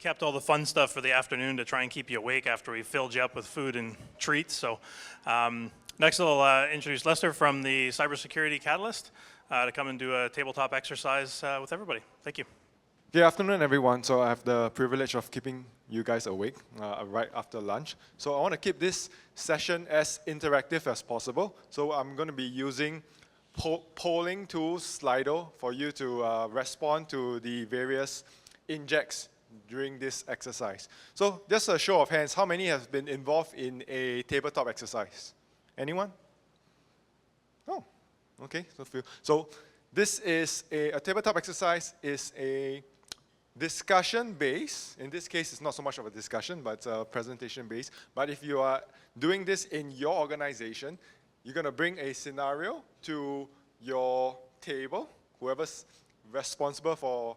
kept all the fun stuff for the afternoon to try and keep you awake after we filled you up with food and treats. So next I'll introduce Lester from the Cybersecurity Catalyst to come and do a tabletop exercise with everybody. Thank you. Good afternoon, everyone. So I have the privilege of keeping you guys awake right after lunch. So I want to keep this session as interactive as possible. So I'm going to be using polling tools, Slido, for you to respond to the various injects during this exercise. So just a show of hands, how many have been involved in a tabletop exercise? Anyone? Oh, okay, so few. So this is a tabletop exercise is a discussion based. In this case, it's not so much of a discussion, but presentation based. But if you are doing this in your organization, you're going to bring a scenario to your table, whoever's responsible for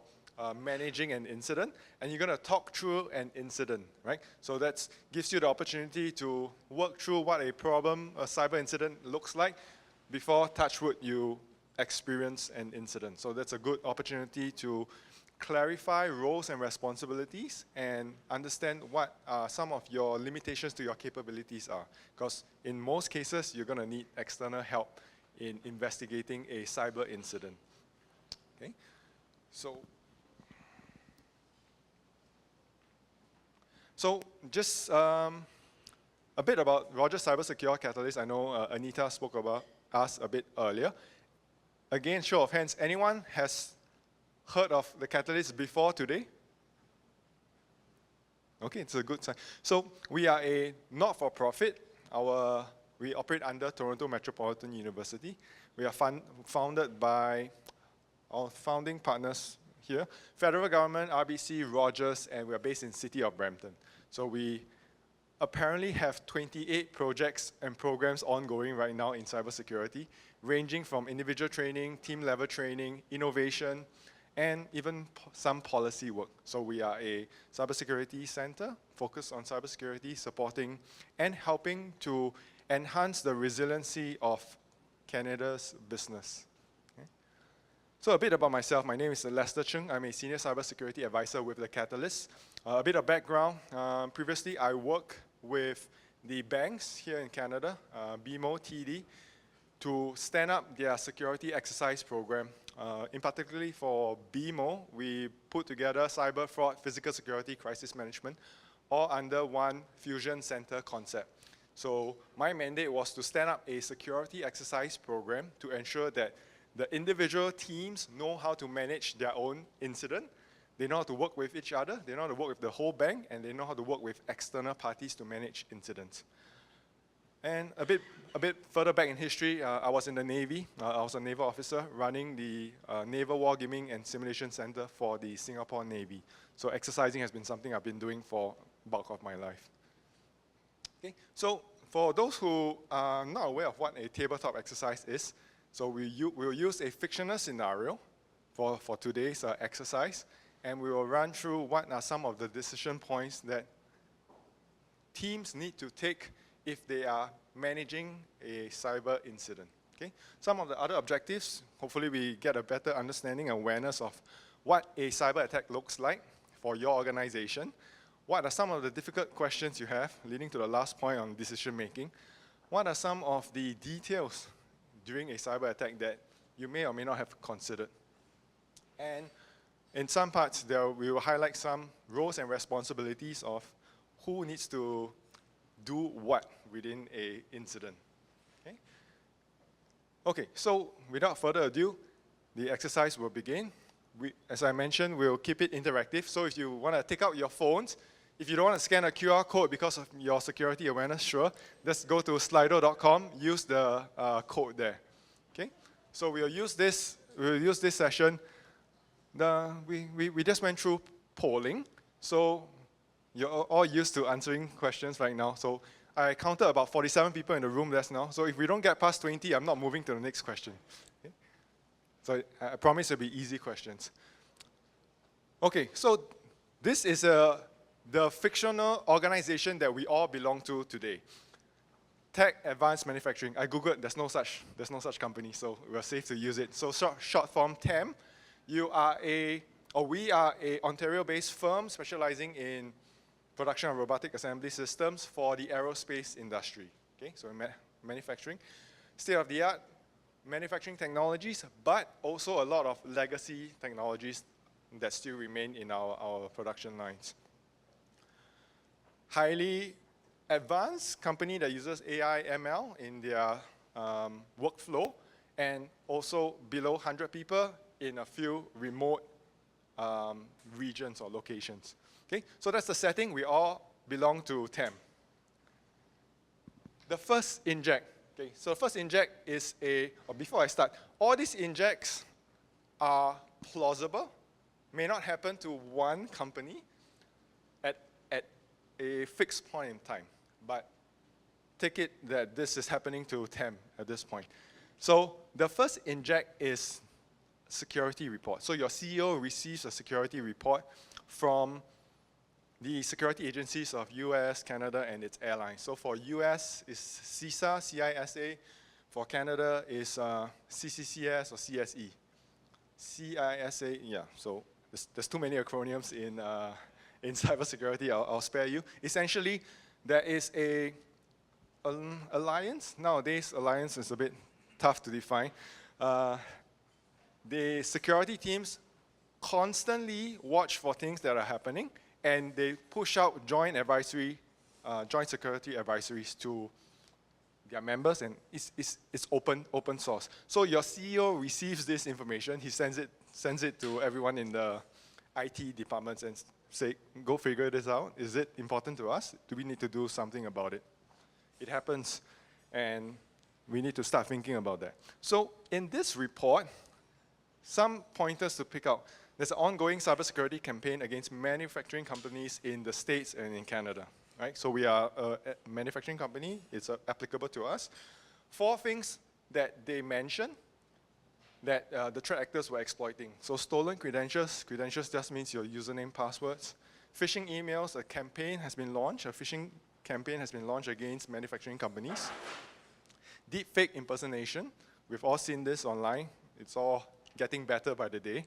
managing an incident, and you're going to talk through an incident, right? So that gives you the opportunity to work through what a problem, a cyber incident looks like before, touch wood, you experience an incident. So that's a good opportunity to clarify roles and responsibilities and understand what some of your limitations to your capabilities are. Because in most cases, you're going to need external help in investigating a cyber incident. Okay? So just a bit about Rogers Cybersecure Catalyst. I know Anita spoke about us a bit earlier. Again, show of hands, anyone has heard of the Catalyst before today? Okay, it's a good sign. So we are a not-for-profit. We operate under Toronto Metropolitan University. We are founded by our founding partners here, federal government, RBC, Rogers, and we are based in the city of Brampton. So we apparently have 28 projects and programs ongoing right now in cybersecurity, ranging from individual training, team-level training, innovation, and even some policy work. So we are a cybersecurity center focused on cybersecurity, supporting and helping to enhance the resiliency of Canada's business. Okay. So a bit about myself. My name is Lester Chung. I'm a senior cybersecurity advisor with the Catalyst. A bit of background. Previously, I worked with the banks here in Canada, BMO, TD, to stand up their security exercise program. In particularly for BMO, we put together cyber fraud, physical security, crisis management, all under one fusion center concept. So my mandate was to stand up a security exercise program to ensure that the individual teams know how to manage their own incident, they know how to work with each other, they know how to work with the whole bank, and they know how to work with external parties to manage incidents. And a bit further back in history, I was in the Navy. I was a naval officer running the Naval Wargaming and Simulation Center for the Singapore Navy. So exercising has been something I've been doing for the bulk of my life. Okay, so for those who are not aware of what a tabletop exercise is, so we'll use a fictional scenario for today's exercise, and we will run through what are some of the decision points that teams need to take if they are managing a cyber incident. Okay? Some of the other objectives, hopefully we get a better understanding and awareness of what a cyber attack looks like for your organization. What are some of the difficult questions you have, leading to the last point on decision making? What are some of the details during a cyber attack that you may or may not have considered? And in some parts, we will highlight some roles and responsibilities of who needs to do what within an incident. Okay? Okay, so without further ado, the exercise will begin. As I mentioned, we'll keep it interactive. So if you want to take out your phones, if you don't want to scan a QR code because of your security awareness, sure, just go to slido.com, use the code there. Okay? So we'll use this session. We just went through polling. So you're all used to answering questions right now. So I counted about 47 people in the room just now. So if we don't get past 20, I'm not moving to the next question. Okay? So I promise it'll be easy questions. Okay, so this is the fictional organization that we all belong to today. Tech Advanced Manufacturing. I googled, there's no such company, so we're safe to use it. So short form TAM. You are a we are a Ontario-based firm specializing in production of robotic assembly systems for the aerospace industry. Okay, so manufacturing, state-of-the-art manufacturing technologies, but also a lot of legacy technologies that still remain in our production lines. Highly advanced company that uses AI, ML in their workflow, and also below 100 people in a few remote regions or locations. Okay, so that's the setting. We all belong to TEM. The first inject. Okay, so the first inject is before I start, all these injects are plausible, may not happen to one company at a fixed point in time, but take it that this is happening to TEM at this point. So the first inject is security report. So your CEO receives a security report from the security agencies of US, Canada, and its airlines. So for US is CISA, CISA. For Canada is CCCS or CSE. CISA, yeah, so there's too many acronyms in cybersecurity, I'll spare you. Essentially, there is an alliance. Nowadays, alliance is a bit tough to define. The security teams constantly watch for things that are happening, and they push out joint security advisories to their members, and it's open source. So your CEO receives this information, he sends it to everyone in the IT departments and say, go figure this out. Is it important to us? Do we need to do something about it? It happens, and we need to start thinking about that. So in this report, some pointers to pick out. There's an ongoing cybersecurity campaign against manufacturing companies in the States and in Canada. Right? So we are a manufacturing company. It's applicable to us. 4 things that they mention that the threat actors were exploiting. So stolen credentials. Credentials just means your username, passwords. Phishing emails. A campaign has been launched. A phishing campaign has been launched against manufacturing companies. Deepfake impersonation. We've all seen this online. It's all getting better by the day.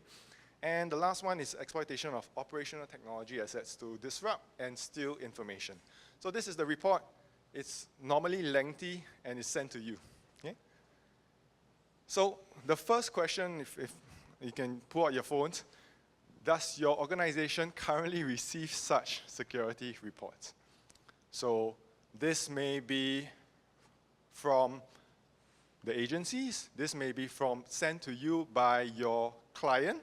And the last one is exploitation of operational technology assets to disrupt and steal information. So this is the report. It's normally lengthy and is sent to you. Okay? So the first question, if you can pull out your phones, does your organization currently receive such security reports? So this may be from the agencies. This may be sent to you by your client,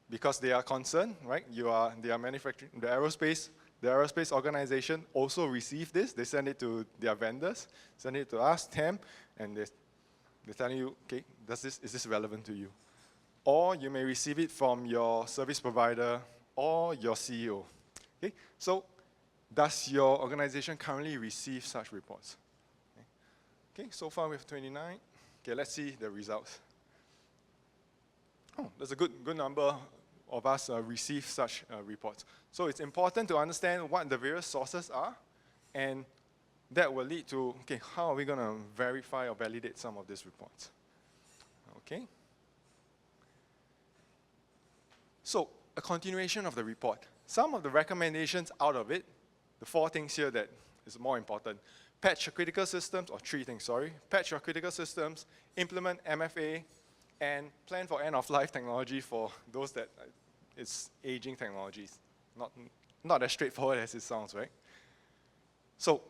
because they are concerned, right? They are manufacturing, the aerospace organization also receive this. They send it to their vendors, send it to us, TEM, and they're telling you, okay, is this relevant to you? Or you may receive it from your service provider or your CEO. Okay, so does your organization currently receive such reports? Okay, so far we have 29. Okay, let's see the results. Oh, there's a good number of us receive such reports. So it's important to understand what the various sources are, and that will lead to, okay, how are we going to verify or validate some of these reports? Okay. So a continuation of the report. Some of the recommendations out of it, the 4 things here that is more important. Patch your critical systems, or 3 things, sorry. Patch your critical systems, implement MFA, and plan for end-of-life technology for those that it's aging technologies. Not as straightforward as it sounds, right? So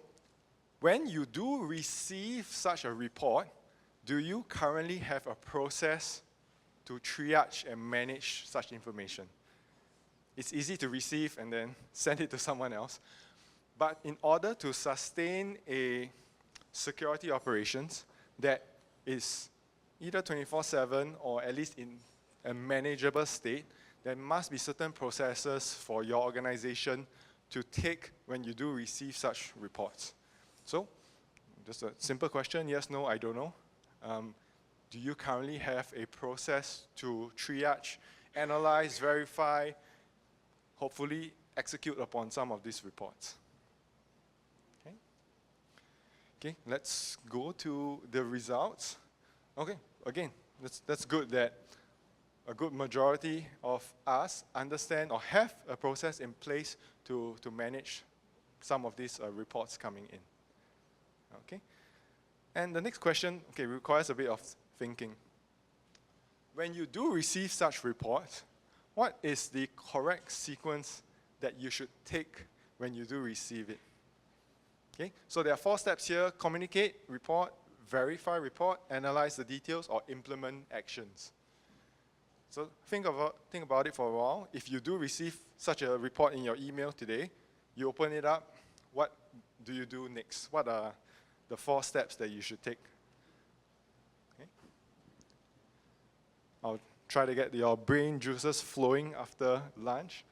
when you do receive such a report, do you currently have a process to triage and manage such information? It's easy to receive and then send it to someone else. But in order to sustain a security operations that is either 24/7 or at least in a manageable state, there must be certain processes for your organization to take when you do receive such reports. So, just a simple question, yes, no, I don't know. Do you currently have a process to triage, analyze, verify, hopefully execute upon some of these reports? Okay, let's go to the results. Okay, again, that's good that a good majority of us understand or have a process in place to manage some of these reports coming in. Okay? And the next question, okay, requires a bit of thinking. When you do receive such reports, what is the correct sequence that you should take when you do receive it? Okay, so there are 4 steps here: communicate, report, verify report, analyze the details, or implement actions. So think about it for a while. If you do receive such a report in your email today, you open it up, what do you do next? What are the 4 steps that you should take? Okay. I'll try to get your brain juices flowing after lunch.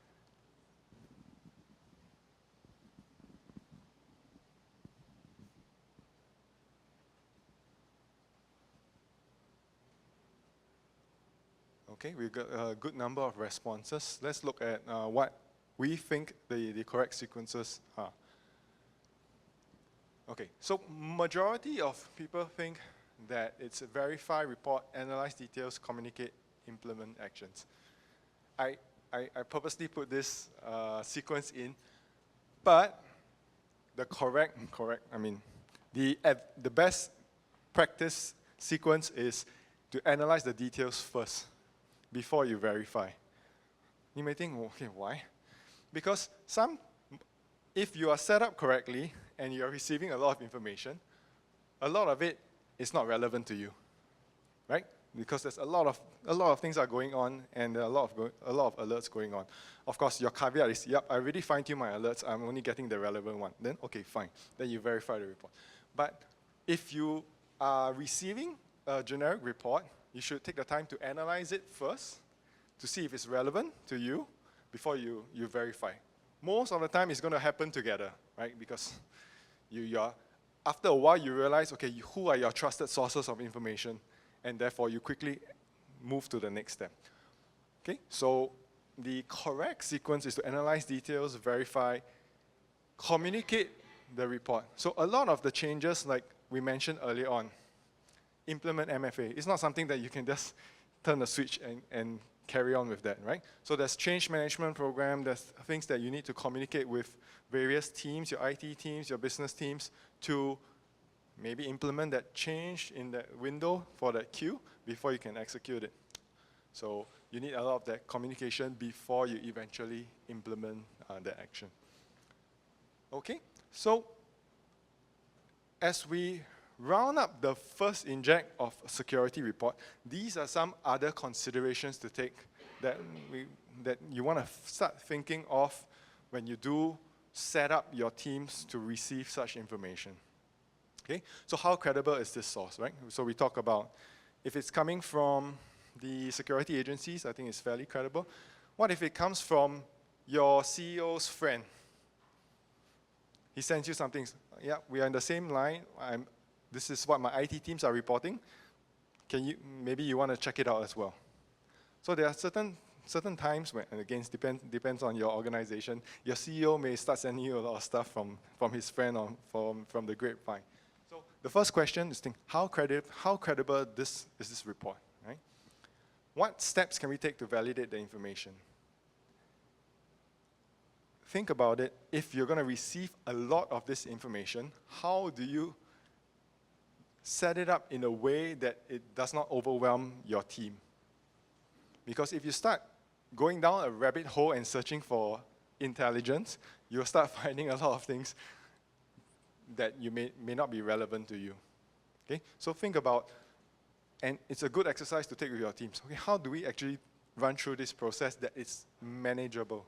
Okay, we've got a good number of responses. Let's look at what we think the correct sequences are. Okay, so majority of people think that it's a verify, report, analyze details, communicate, implement actions. I purposely put this sequence in, but the the best practice sequence is to analyze the details first before you verify. You may think, okay, why? Because if you are set up correctly and you are receiving a lot of information, a lot of it is not relevant to you, right? Because there's a lot of things are going on, and there are a lot of alerts going on. Of course, your caveat is, yep, I already fine-tuned my alerts. I'm only getting the relevant one. Then, okay, fine. Then you verify the report. But if you are receiving a generic report, you should take the time to analyze it first to see if it's relevant to you before you verify. Most of the time, it's going to happen together, right? Because after a while, you realize, okay, who are your trusted sources of information, and therefore you quickly move to the next step. Okay, so the correct sequence is to analyze details, verify, communicate the report. So a lot of the changes, like we mentioned earlier on, implement MFA. It's not something that you can just turn the switch and carry on with that, right? So there's change management program, there's things that you need to communicate with various teams, your IT teams, your business teams, to maybe implement that change in that window for that queue before you can execute it. So you need a lot of that communication before you eventually implement the action. Okay, so as we round up the first inject of a security report, these are some other considerations to take that you want to start thinking of when you do set up your teams to receive such information. Okay, so how credible is this source, right? So we talk about if it's coming from the security agencies, I think it's fairly credible. What if it comes from your CEO's friend? He sends you something, yeah, we are in the same line, this is what my IT teams are reporting. Maybe you want to check it out as well. So there are certain times when, and again, depends on your organization, your CEO may start sending you a lot of stuff from his friend or from the grapevine. So the first question is how credible is this report, right? What steps can we take to validate the information? Think about it. If you're going to receive a lot of this information, how do you set it up in a way that it does not overwhelm your team? Because if you start going down a rabbit hole and searching for intelligence, you'll start finding a lot of things that you may not be relevant to you. Okay? So think about, and it's a good exercise to take with your teams. Okay, how do we actually run through this process that is manageable?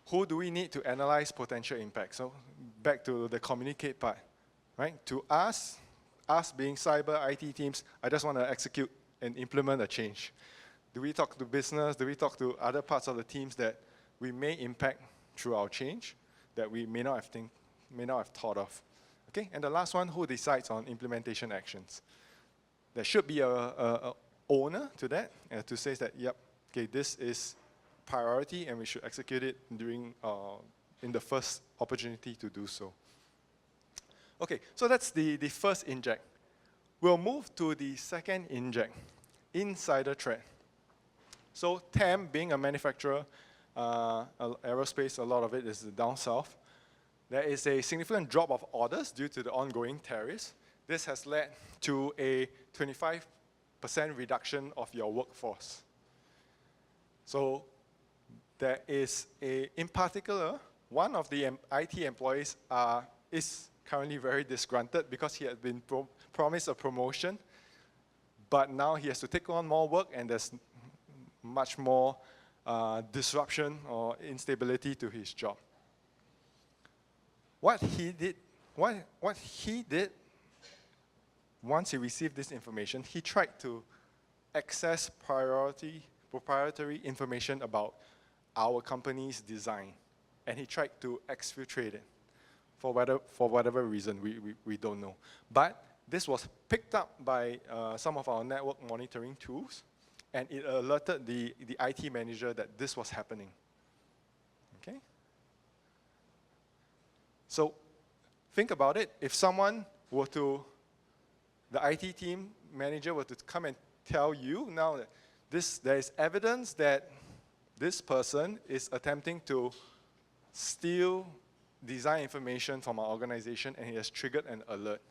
Who do we need to analyze potential impact? So back to the communicate part, right? To us being cyber IT teams, I just want to execute and implement a change. Do we talk to business? Do we talk to other parts of the teams that we may impact through our change that we may not have thought of? Okay, and the last one, who decides on implementation actions? There should be a owner to that, to say that, yep, okay, this is priority and we should execute it in the first opportunity to do so. Okay, so that's the first inject. We'll move to the second inject. insider threat. So TAM, being a manufacturer, aerospace, a lot of it is down south. There is a significant drop of orders due to the ongoing tariffs. This has led to a 25% reduction of your workforce. So there is in particular, one of the IT employees is currently very disgruntled because he had been promised a promotion, but now he has to take on more work and there's much more disruption or instability to his job. What he did once he received this information, he tried to access proprietary information about our company's design, and he tried to exfiltrate it for whatever reason, we don't know. But this was picked up by some of our network monitoring tools, and it alerted the IT manager that this was happening. Okay? So think about it. If someone were to, the IT team manager were to come and tell you now that there is evidence that this person is attempting to steal design information from our organization and he has triggered an alert.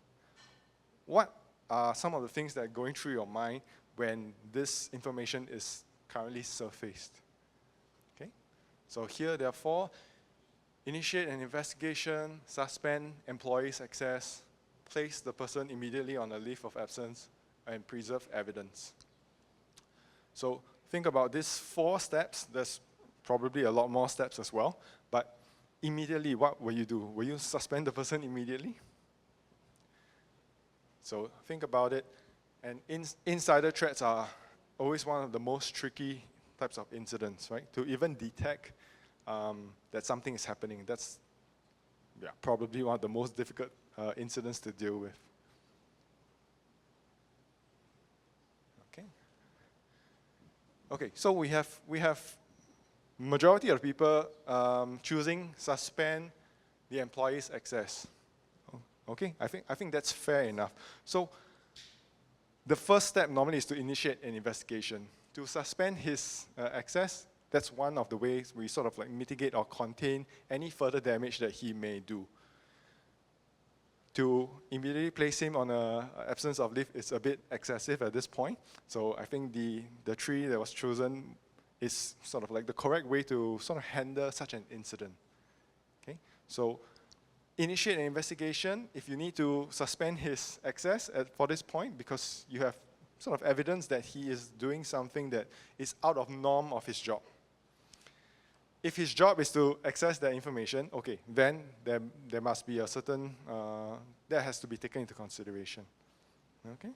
What are some of the things that are going through your mind when this information is currently surfaced? Okay? So here, therefore, initiate an investigation, suspend employees' access, place the person immediately on a leave of absence, and preserve evidence. So think about these 4 steps. There's probably a lot more steps as well, but immediately, what will you do? Will you suspend the person immediately? So think about it. And insider threats are always one of the most tricky types of incidents, right? To even detect that something is happening, that's probably one of the most difficult incidents to deal with. Okay, so we have majority of people choosing suspend the employee's access. Okay, I think that's fair enough. So the first step normally is to initiate an investigation. To suspend his access, that's one of the ways we sort of like mitigate or contain any further damage that he may do. To immediately place him on an absence of leave is a bit excessive at this point. So I think the tree that was chosen is sort of like the correct way to sort of handle such an incident. Okay, so initiate an investigation if you need to suspend his access for this point because you have sort of evidence that he is doing something that is out of norm of his job. If his job is to access that information, okay, then there must be a certain, that has to be taken into consideration. Okay?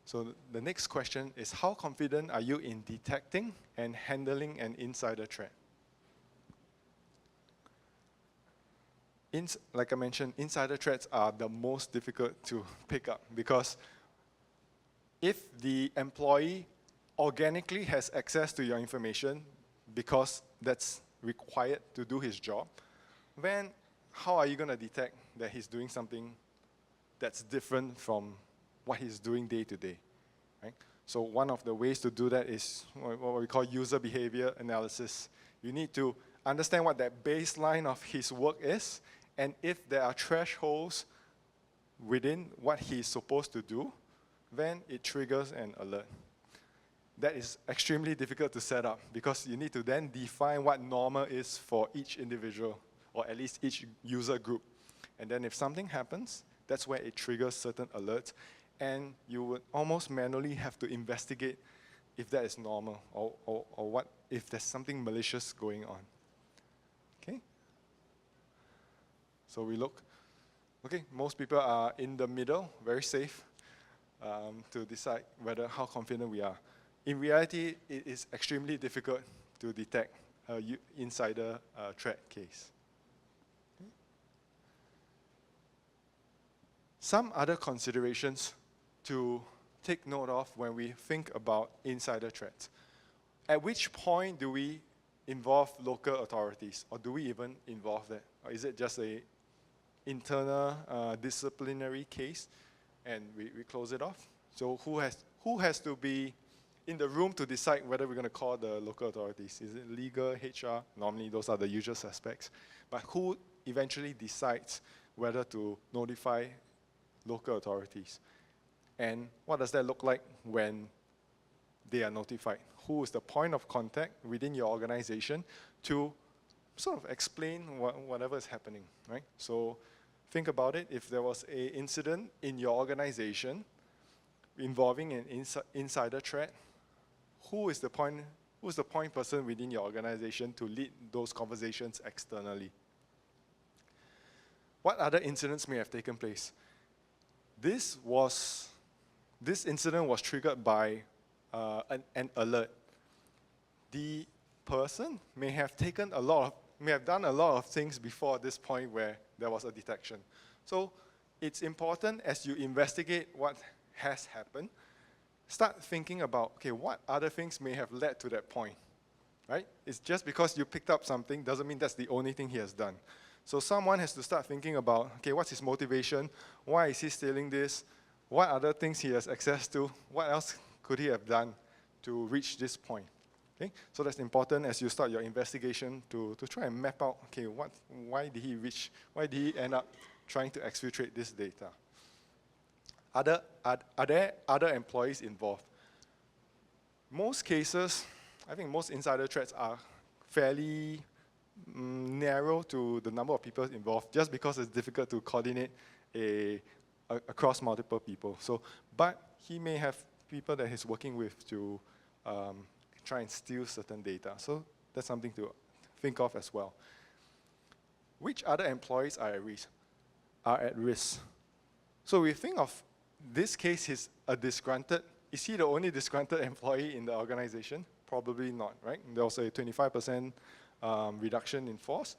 So the next question is, how confident are you in detecting and handling an insider threat? Like I mentioned, insider threats are the most difficult to pick up because if the employee organically has access to your information because that's required to do his job, then how are you going to detect that he's doing something that's different from what he's doing day to day, right? So one of the ways to do that is what we call user behavior analysis. You need to understand what that baseline of his work is, and if there are thresholds within what he's supposed to do, then it triggers an alert. That is extremely difficult to set up because you need to then define what normal is for each individual, or at least each user group. And then if something happens, that's where it triggers certain alerts, and you would almost manually have to investigate if that is normal, or what if there's something malicious going on. Okay? So we look, okay, most people are in the middle, very safe, to decide how confident we are. In reality, it is extremely difficult to detect an insider threat case. Okay. Some other considerations to take note of when we think about insider threats. At which point do we involve local authorities, or do we even involve that? Or is it just an internal disciplinary case? and we close it off. So who has to be in the room to decide whether we're going to call the local authorities? Is it legal, HR? Normally those are the usual suspects. But who eventually decides whether to notify local authorities? And what does that look like when they are notified? Who is the point of contact within your organization to sort of explain whatever is happening, right? So think about it. If there was an incident in your organization involving an insider threat, who is the point person within your organization to lead those conversations externally? What other incidents may have taken place? This incident was triggered by an alert. The person may have done a lot of things before this point where there was a detection. So it's important as you investigate what has happened, start thinking about, okay, what other things may have led to that point, right? It's just because you picked up something doesn't mean that's the only thing he has done. So someone has to start thinking about, okay, what's his motivation? Why is he stealing this? What other things he has access to? What else could he have done to reach this point? Okay? So that's important as you start your investigation to try and map out, okay, why did he end up trying to exfiltrate this data? Are there other employees involved? Most cases, I think most insider threats are fairly narrow to the number of people involved, just because it's difficult to coordinate across multiple people. So, but he may have people that he's working with to try and steal certain data. So that's something to think of as well. Which other employees are at risk? So we think of this case, is he the only disgruntled employee in the organization? Probably not, right? There was a 25% reduction in force.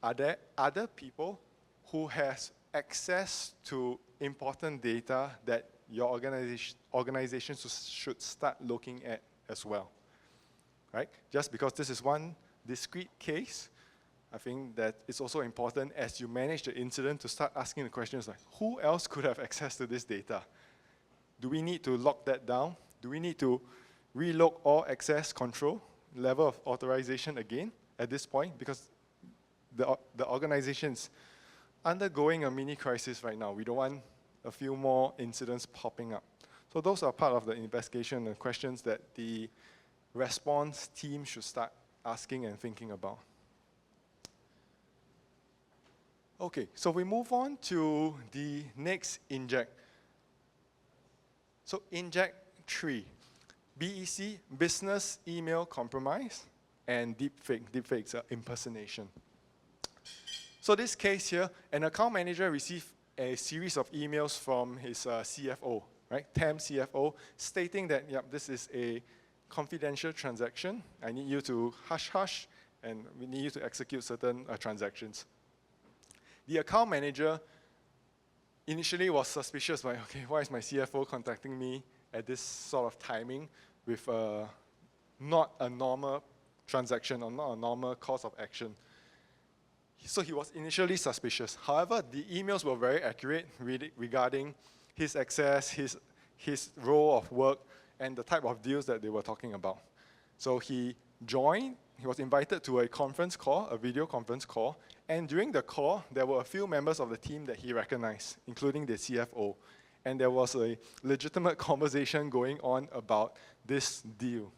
Are there other people who has access to important data that your organization should start looking at as well, right? Just because this is one discrete case, I think that it's also important as you manage the incident to start asking the questions like, who else could have access to this data? Do we need to lock that down? Do we need to relook all access control, level of authorization again at this point? Because the organization's undergoing a mini crisis right now. We don't want a few more incidents popping up. So those are part of the investigation and questions that the response team should start asking and thinking about. Okay, so we move on to the next inject. So inject 3, BEC, business email compromise, and deepfake. Deepfakes are impersonation. So this case here, an account manager received a series of emails from his CFO, right, TAM CFO, stating that, yep, this is a confidential transaction. I need you to hush, and we need you to execute certain transactions. The account manager initially was suspicious, like, okay, why is my CFO contacting me at this sort of timing with not a normal transaction or not a normal course of action? So he was initially suspicious. However, the emails were very accurate regarding his access, his role of work, and the type of deals that they were talking about. So he was invited to a conference call, a video conference call, and during the call, there were a few members of the team that he recognized, including the CFO. And there was a legitimate conversation going on about this deal.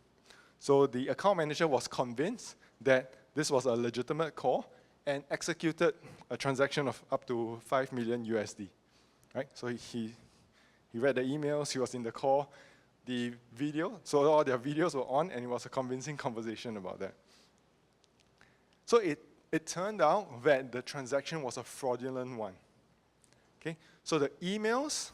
So the account manager was convinced that this was a legitimate call and executed a transaction of up to 5 million USD, right? So he read the emails, he was in the call, the video, so all their videos were on, and it was a convincing conversation about that. So it turned out that the transaction was a fraudulent one, okay? So the emails,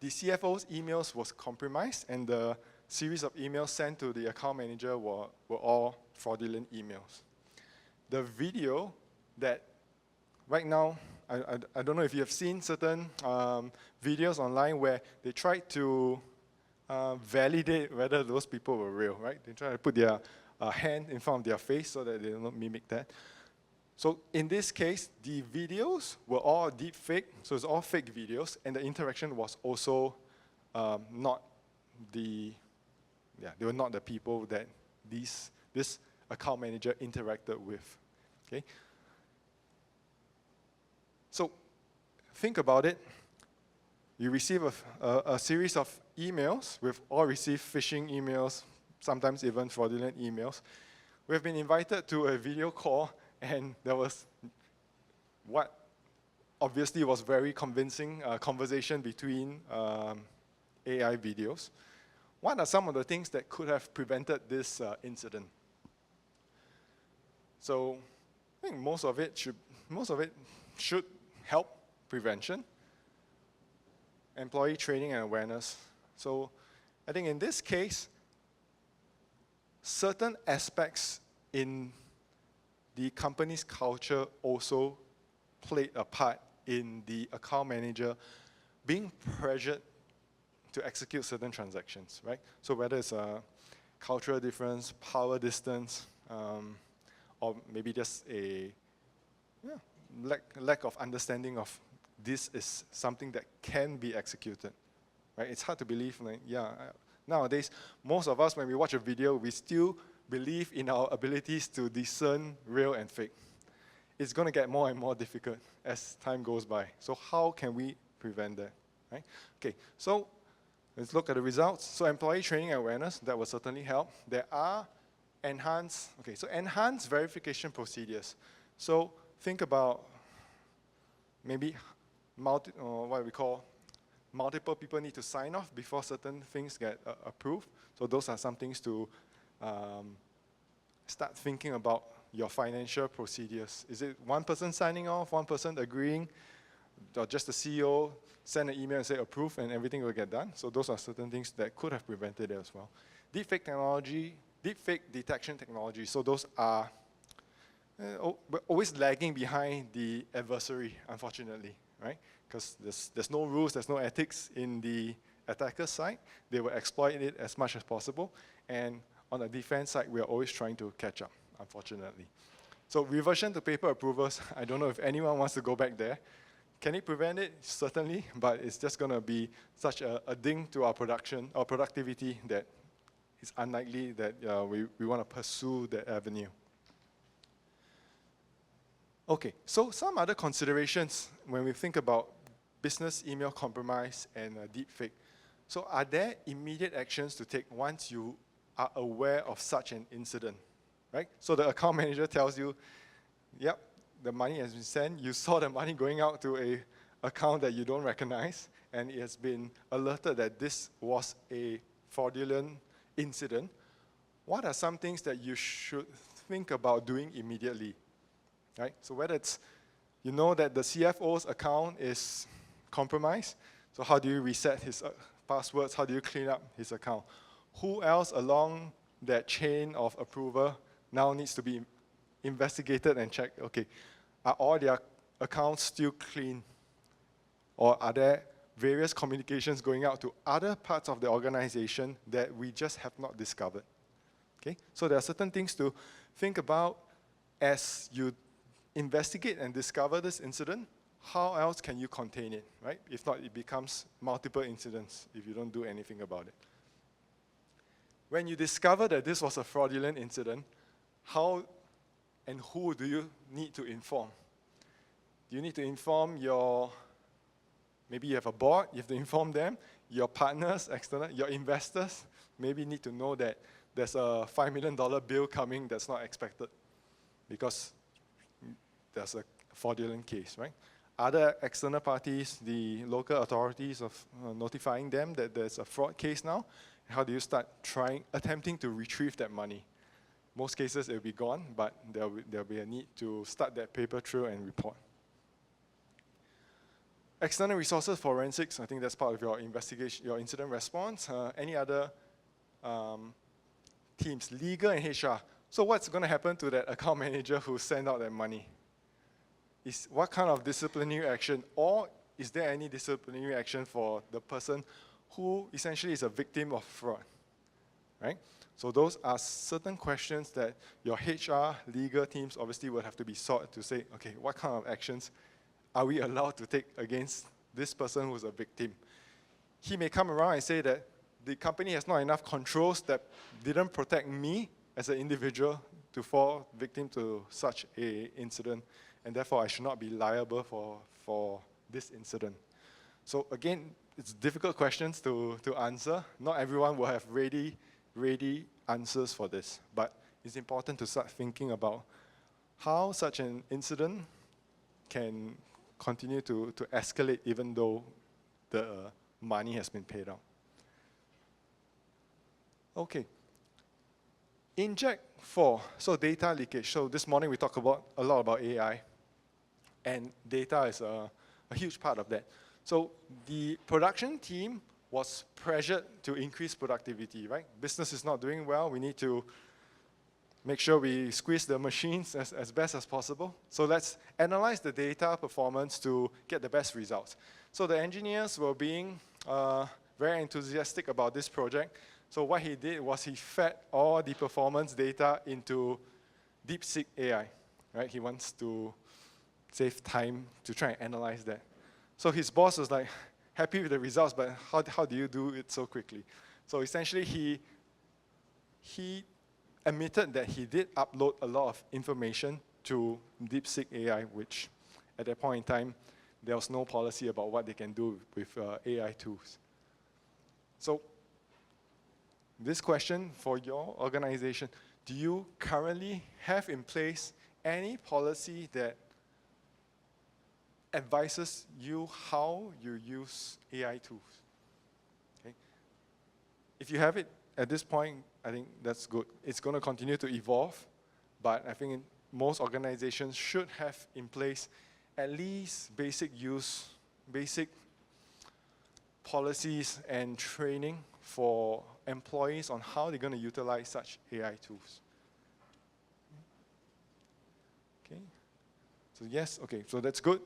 the CFO's emails was compromised, and the series of emails sent to the account manager were all fraudulent emails. The video that right now, I don't know if you have seen certain videos online where they tried to validate whether those people were real, right? They try to put their hand in front of their face so that they don't mimic that. So in this case, the videos were all deep fake, so it's all fake videos, and the interaction was also not the, they were not the people that this account manager interacted with, okay? So think about it. You receive a series of emails. We've all received phishing emails, sometimes even fraudulent emails. We've been invited to a video call, and there was what obviously was very convincing conversation between AI videos. What are some of the things that could have prevented this incident? So I think most of it should help prevention, employee training and awareness. So I think in this case, certain aspects in the company's culture also played a part in the account manager being pressured to execute certain transactions, right? So whether it's a cultural difference, power distance, or maybe just a lack of understanding of this is something that can be executed, right? It's hard to believe, like, nowadays, most of us, when we watch a video, we still believe in our abilities to discern real and fake. It's going to get more and more difficult as time goes by. So how can we prevent that, right? Okay, so let's look at the results. So employee training and awareness, that will certainly help. There are enhanced verification procedures. So think about maybe what we call multiple people need to sign off before certain things get approved. So those are some things to start thinking about your financial procedures. Is it one person signing off, one person agreeing, or just the CEO send an email and say approve and everything will get done? So those are certain things that could have prevented it as well. Deepfake technology, deepfake detection technology. So those are always lagging behind the adversary, unfortunately, right? Because there's no rules, there's no ethics in the attacker's side. They will exploit it as much as possible. And on the defense side, we are always trying to catch up, unfortunately. So reversion to paper approvals, I don't know if anyone wants to go back there. Can it prevent it? Certainly, but it's just going to be such a ding to our production, our productivity, that it's unlikely that we want to pursue that avenue. Okay, so some other considerations when we think about business email compromise and deepfake. So are there immediate actions to take once you are aware of such an incident, right? So the account manager tells you, yep, the money has been sent, you saw the money going out to an account that you don't recognize, and it has been alerted that this was a fraudulent incident. What are some things that you should think about doing immediately, right? So whether it's, you know that the CFO's account is compromised, so how do you reset his passwords? How do you clean up his account? Who else along that chain of approval now needs to be investigated and checked? Okay, are all their accounts still clean? Or are there various communications going out to other parts of the organization that we just have not discovered? Okay, so there are certain things to think about as you investigate and discover this incident. How else can you contain it, right? If not, it becomes multiple incidents if you don't do anything about it. When you discover that this was a fraudulent incident, how and who do you need to inform? Do you need to inform maybe you have a board, you have to inform them, your partners, external, your investors, maybe need to know that there's a $5 million bill coming that's not expected because there's a fraudulent case, right? Other external parties, the local authorities of notifying them that there's a fraud case now. How do you start attempting to retrieve that money? Most cases it will be gone, but there'll be a need to start that paper trail and report. External resources, forensics, I think that's part of your investigation, your incident response. Any other teams, legal and HR. So what's going to happen to that account manager who sent out that money? What kind of disciplinary action, or is there any disciplinary action for the person who essentially is a victim of fraud, right? So those are certain questions that your HR, legal teams obviously will have to be sought to say, okay, what kind of actions are we allowed to take against this person who's a victim? He may come around and say that the company has not enough controls that didn't protect me as an individual to fall victim to such an incident, and therefore I should not be liable for this incident. So again, it's difficult questions to answer. Not everyone will have ready answers for this, but it's important to start thinking about how such an incident can continue to escalate even though the money has been paid out. Okay. Inject 4, so data leakage. So this morning we talked a lot about AI, and data is a huge part of that. So the production team was pressured to increase productivity, right? Business is not doing well. We need to make sure we squeeze the machines as best as possible. So let's analyze the data performance to get the best results. So the engineers were being very enthusiastic about this project. So what he did was he fed all the performance data into DeepSeek AI, right? He wants to save time to try and analyze that. So his boss was like, happy with the results, but how do you do it so quickly? So essentially he admitted that he did upload a lot of information to DeepSeek AI, which at that point in time, there was no policy about what they can do with AI tools. So this question for your organization, do you currently have in place any policy that advises you how you use AI tools? Okay. If you have it at this point, I think that's good. It's going to continue to evolve, but I think most organizations should have in place at least basic policies and training for employees on how they're going to utilize such AI tools. Okay. So yes, okay, so that's good.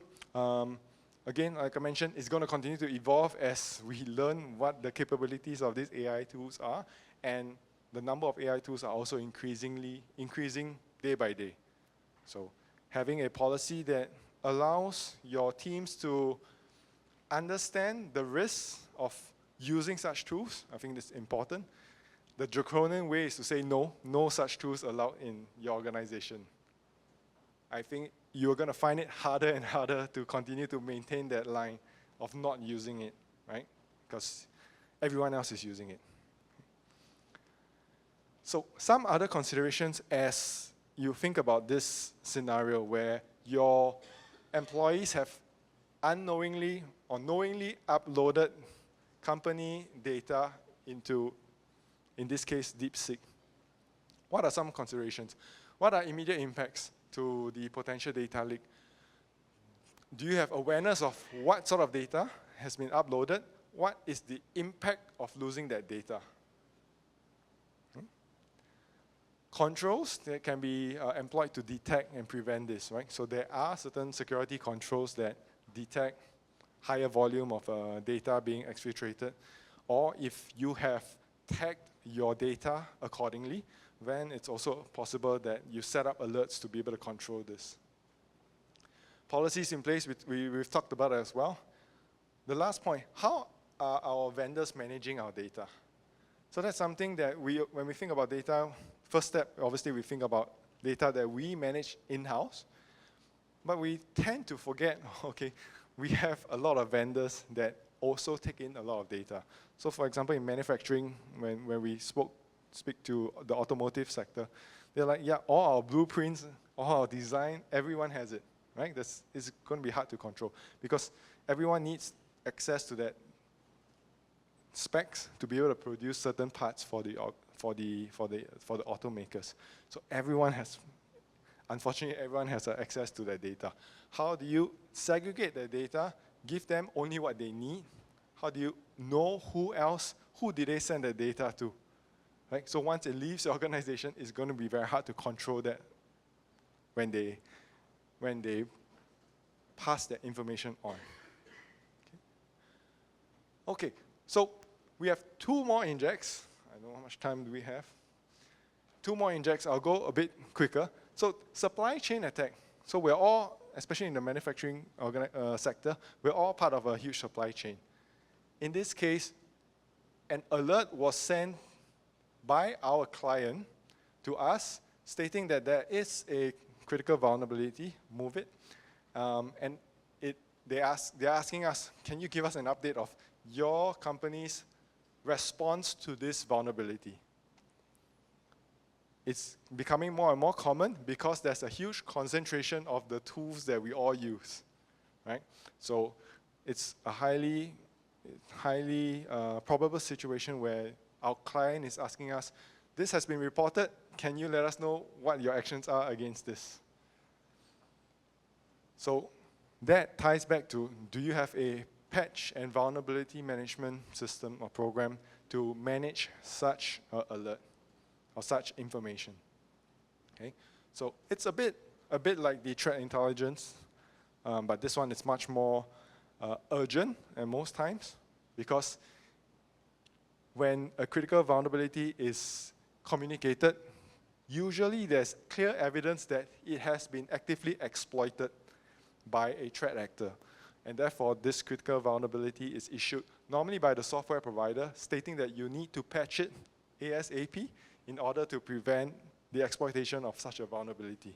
Again, like I mentioned, it's going to continue to evolve as we learn what the capabilities of these AI tools are, and the number of AI tools are also increasing day by day. So having a policy that allows your teams to understand the risks of using such tools, I think that's important. The draconian way is to say no such tools allowed in your organization. I think you're going to find it harder and harder to continue to maintain that line of not using it, right? Because everyone else is using it. So some other considerations as you think about this scenario where your employees have unknowingly or knowingly uploaded company data into, in this case, DeepSeek. What are some considerations? What are immediate impacts to the potential data leak? Do you have awareness of what sort of data has been uploaded? What is the impact of losing that data? Controls that can be employed to detect and prevent this, right? So there are certain security controls that detect higher volume of data being exfiltrated, or if you have tagged your data accordingly, then it's also possible that you set up alerts to be able to control this. Policies in place, we've talked about it as well. The last point, how are our vendors managing our data? So that's something that when we think about data, first step, obviously we think about data that we manage in-house, but we tend to forget, okay, we have a lot of vendors that also take in a lot of data. So for example, in manufacturing, when we speak to the automotive sector, they're like, yeah, all our blueprints, all our design, everyone has it, right? It's going to be hard to control because everyone needs access to that specs to be able to produce certain parts for the automakers. So unfortunately, everyone has access to that data. How do you segregate the data, give them only what they need? How do you know who did they send the data to? Right? So once it leaves the organization, it's going to be very hard to control that when they pass that information on. Okay, so we have 2 more injects. I don't know how much time do we have. two more injects, I'll go a bit quicker. So supply chain attack. So we're all, especially in the manufacturing sector, we're all part of a huge supply chain. In this case, an alert was sent by our client to us stating that there is a critical vulnerability, move it, and they're asking us, can you give us an update of your company's response to this vulnerability? It's becoming more and more common because there's a huge concentration of the tools that we all use, right? So it's a highly probable situation where our client is asking us, this has been reported, can you let us know what your actions are against this? So that ties back to, do you have a patch and vulnerability management system or program to manage such alert or such information? Okay, so it's a bit like the threat intelligence, but this one is much more urgent at most times, because when a critical vulnerability is communicated, usually there's clear evidence that it has been actively exploited by a threat actor. And therefore, this critical vulnerability is issued normally by the software provider, stating that you need to patch it ASAP in order to prevent the exploitation of such a vulnerability.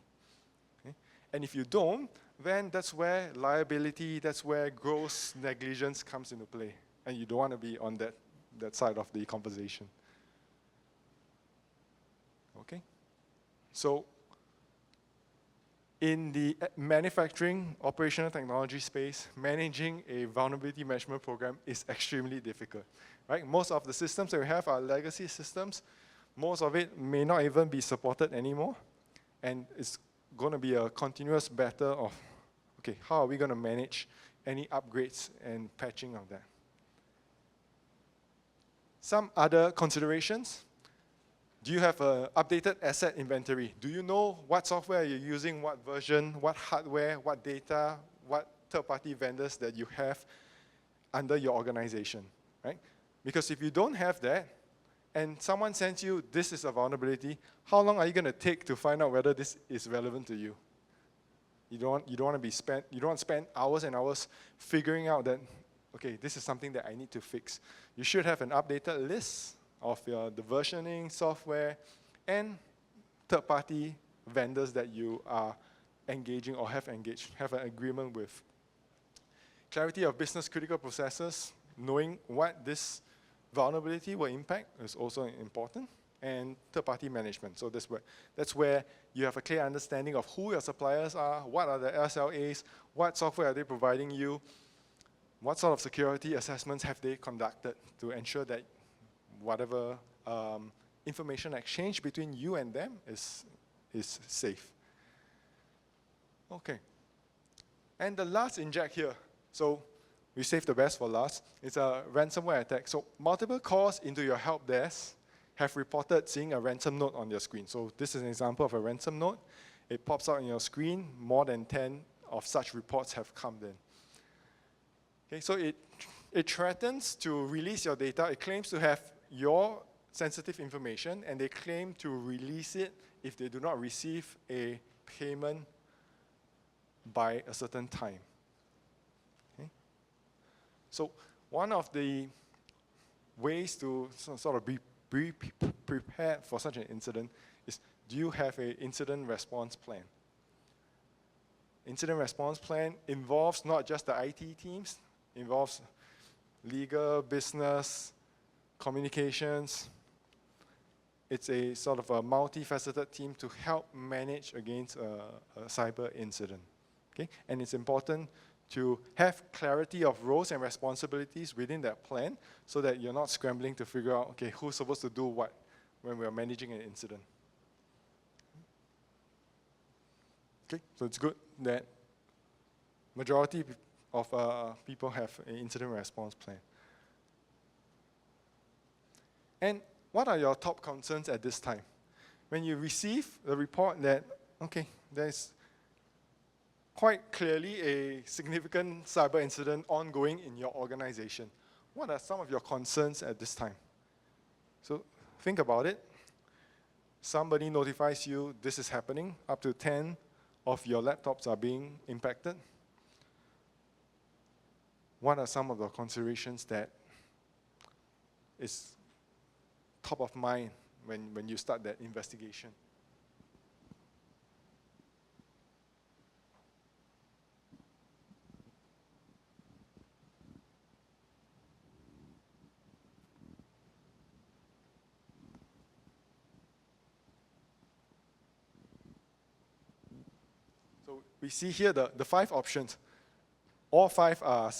Okay? And if you don't, then that's where liability, that's where gross negligence comes into play. And you don't want to be on that side of the conversation. Okay? So, in the manufacturing operational technology space, managing a vulnerability management program is extremely difficult, right? Most of the systems that we have are legacy systems. Most of it may not even be supported anymore. And it's going to be a continuous battle of, okay, how are we going to manage any upgrades and patching of that? Some other considerations. Do you have an updated asset inventory? Do you know what software you're using, what version, what hardware, what data, what third-party vendors that you have under your organization, right? Because if you don't have that, and someone sends you, this is a vulnerability, how long are you going to take to find out whether this is relevant to you? You don't want to spend hours and hours figuring out that, okay, this is something that I need to fix. You should have an updated list of the versioning software and third-party vendors that you are engaging or have an agreement with. Clarity of business critical processes, knowing what this vulnerability will impact is also important, and third-party management. So that's where you have a clear understanding of who your suppliers are, what are the SLAs, what software are they providing you, what sort of security assessments have they conducted to ensure that whatever information exchange between you and them is safe. Okay. And the last inject here. So we saved the best for last. It's a ransomware attack. So multiple calls into your help desk have reported seeing a ransom note on your screen. So this is an example of a ransom note. It pops out on your screen. More than 10 of such reports have come in. Okay, so it threatens to release your data. It claims to have your sensitive information, and they claim to release it if they do not receive a payment by a certain time. Okay? So one of the ways to sort of be prepared for such an incident is, do you have an incident response plan? Incident response plan involves not just the IT teams, involves legal, business, communications. It's a sort of a multifaceted team to help manage against a cyber incident. Okay? And it's important to have clarity of roles and responsibilities within that plan so that you're not scrambling to figure out, okay, who's supposed to do what when we're managing an incident. Okay, so it's good that majority of people have an incident response plan. And what are your top concerns at this time? When you receive the report that, okay, there's quite clearly a significant cyber incident ongoing in your organization, what are some of your concerns at this time? So think about it. somebody notifies you this is happening, up to 10 of your laptops are being impacted, what are some of the considerations that is top of mind when you start that investigation? So we see here the 5 options. All 5 are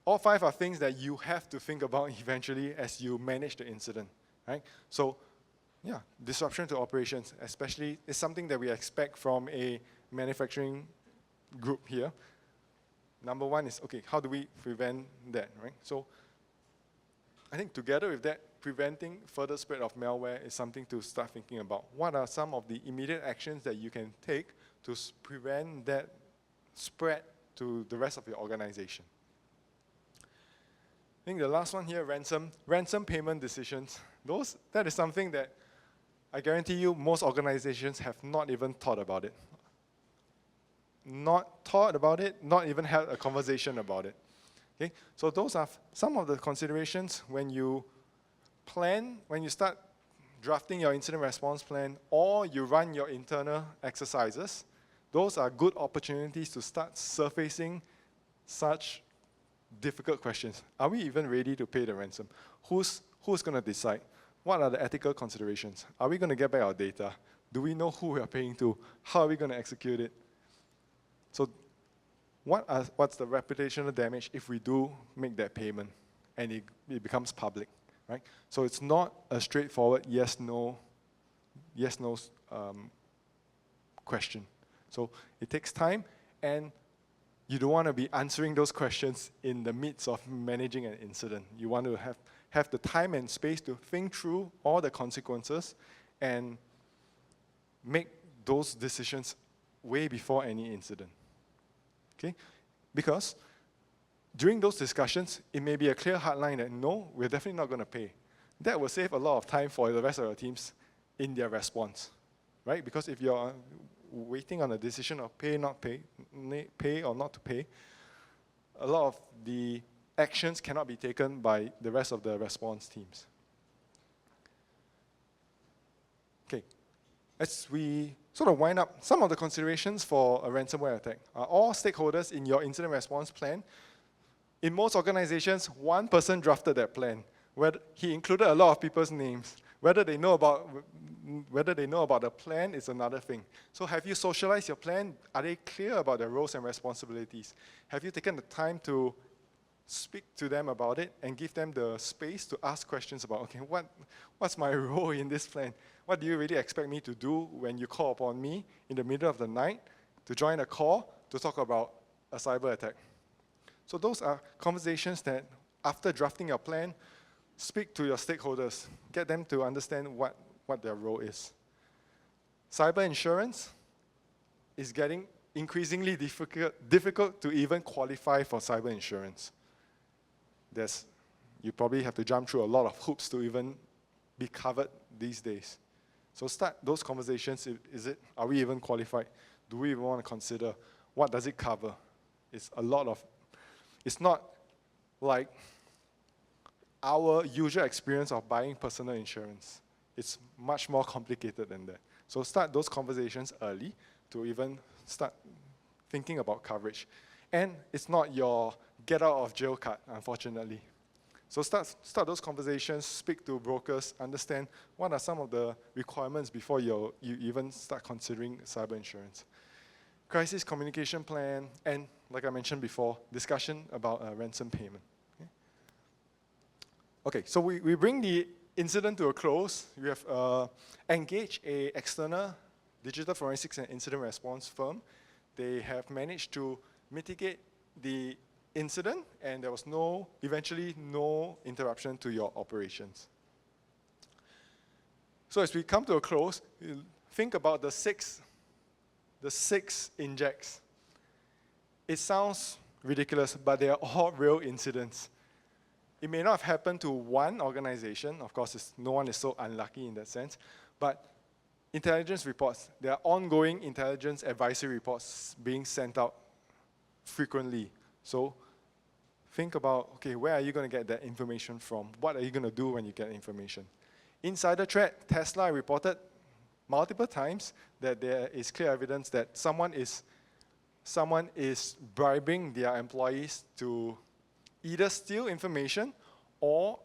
all 5 are things that you have to think about eventually as you manage the incident, right? So, yeah, disruption to operations, especially, is something that we expect from a manufacturing group here. Number 1 is, okay, how do we prevent that, right? So, I think together with that, preventing further spread of malware is something to start thinking about. What are some of the immediate actions that you can take to prevent that spread to the rest of your organization? I think the last one here, ransom payment decisions. That is something that I guarantee you most organizations have not even thought about it. Not thought about it, not even had a conversation about it. Okay? So those are some of the considerations when you start drafting your incident response plan or you run your internal exercises. Those are good opportunities to start surfacing such difficult questions. Are we even ready to pay the ransom? Who's going to decide? What are the ethical considerations? Are we going to get back our data? Do we know who we are paying to? How are we going to execute it? So what's the reputational damage if we do make that payment and it becomes public, right? So it's not a straightforward yes/no question. So it takes time, and you don't want to be answering those questions in the midst of managing an incident. You want to have the time and space to think through all the consequences and make those decisions way before any incident. Okay? Because during those discussions, it may be a clear hard line that no, we're definitely not going to pay. That will save a lot of time for the rest of your teams in their response, right? Because if you're waiting on a decision of pay or not to pay, a lot of the actions cannot be taken by the rest of the response teams. Okay, as we sort of wind up, some of the considerations for a ransomware attack are all stakeholders in your incident response plan. In most organizations, one person drafted that plan, where he included a lot of people's names. Whether they know about the plan is another thing. So have you socialized your plan? Are they clear about their roles and responsibilities? Have you taken the time to speak to them about it and give them the space to ask questions about, okay, what's my role in this plan? What do you really expect me to do when you call upon me in the middle of the night to join a call to talk about a cyber attack? So those are conversations that, after drafting your plan, speak to your stakeholders, get them to understand what their role is. Cyber insurance is getting increasingly difficult to even qualify for cyber insurance. You probably have to jump through a lot of hoops to even be covered these days. So start those conversations. Are we even qualified? Do we even want to consider what does it cover? It's not like our usual experience of buying personal insurance. It's much more complicated than that. So start those conversations early to even start thinking about coverage. And it's not your get out of jail card, unfortunately. So start those conversations, speak to brokers, understand what are some of the requirements before you even start considering cyber insurance. Crisis communication plan, and like I mentioned before, discussion about ransom payment. Okay, so we bring the incident to a close. We have engaged an external digital forensics and incident response firm. They have managed to mitigate the incident, and there was eventually no interruption to your operations. So as we come to a close, think about the six injects. It sounds ridiculous, but they are all real incidents. It may not have happened to one organization. Of course, no one is so unlucky in that sense. But intelligence reports. There are ongoing intelligence advisory reports being sent out frequently. So think about, okay, where are you going to get that information from? What are you going to do when you get information? Insider threat, Tesla reported multiple times that there is clear evidence that someone is bribing their employees to either steal information or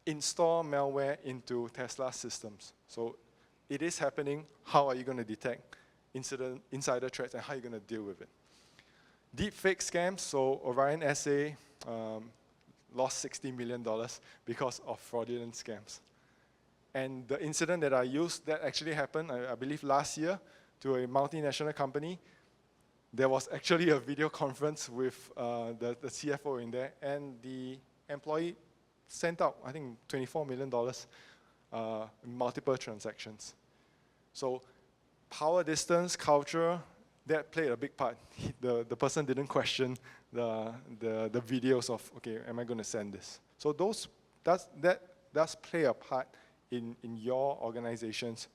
install malware into Tesla systems. So it is happening. How are you going to detect insider threats, and how are you going to deal with it? Deepfake scams, so Orion SA lost $60 million because of fraudulent scams. And the incident that I used, that actually happened, I believe last year, to a multinational company. There was actually a video conference with the CFO in there, and the employee sent out, I think, $24 million in multiple transactions. So power distance, culture, that played a big part. The person didn't question the videos of, okay, am I going to send this? So that does play a part in your organization's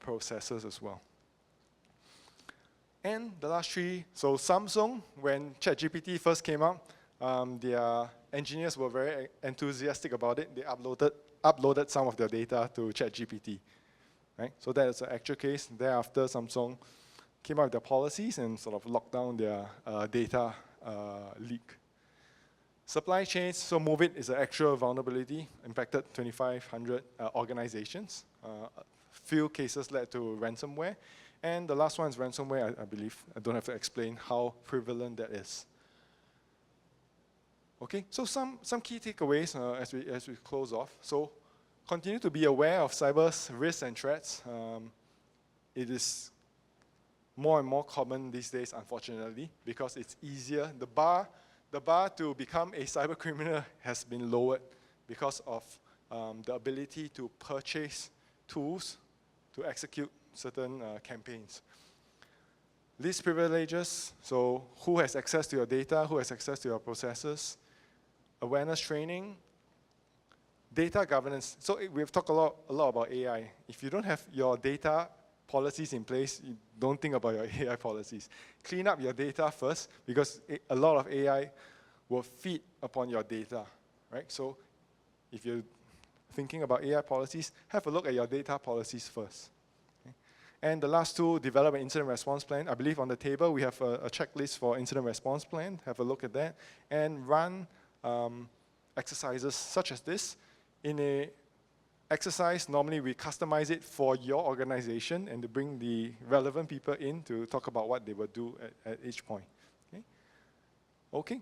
processes as well. And the last three, so Samsung, when ChatGPT first came out, their engineers were very enthusiastic about it. They uploaded some of their data to ChatGPT. Right? So that is an actual case. Thereafter, Samsung came out with their policies and sort of locked down their data leak. Supply chains, so MOVIT is an actual vulnerability, impacted 2,500 organizations. Few cases led to ransomware. And the last one is ransomware, I believe. I don't have to explain how prevalent that is. Okay, so some key takeaways as we close off. So continue to be aware of cyber's risks and threats. It is more and more common these days, unfortunately, because it's easier. The bar to become a cyber criminal has been lowered because of the ability to purchase tools to execute certain campaigns. Least privileges, so who has access to your data, who has access to your processes, awareness training, data governance. So we've talked a lot about AI. If you don't have your data policies in place, you don't think about your AI policies. Clean up your data first, because a lot of AI will feed upon your data, right? So if you're thinking about AI policies, have a look at your data policies first. Okay? And the last two, develop an incident response plan. I believe on the table we have a checklist for incident response plan. Have a look at that. And run exercises such as this. In a exercise, normally we customize it for your organization and to bring the relevant people in to talk about what they will do at each point. Okay,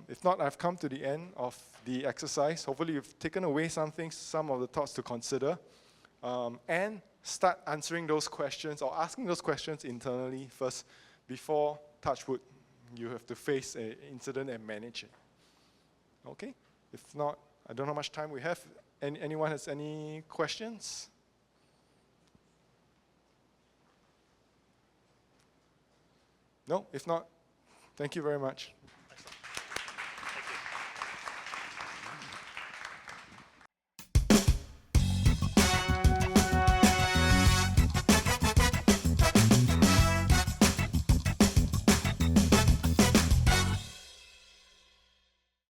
if not, I've come to the end of the exercise. Hopefully you've taken away some of the thoughts to consider, and start answering those questions or asking those questions internally first before, touch wood, you have to face an incident and manage it. Okay, if not, I don't know how much time we have. Anyone has any questions? No, if not, thank you very much.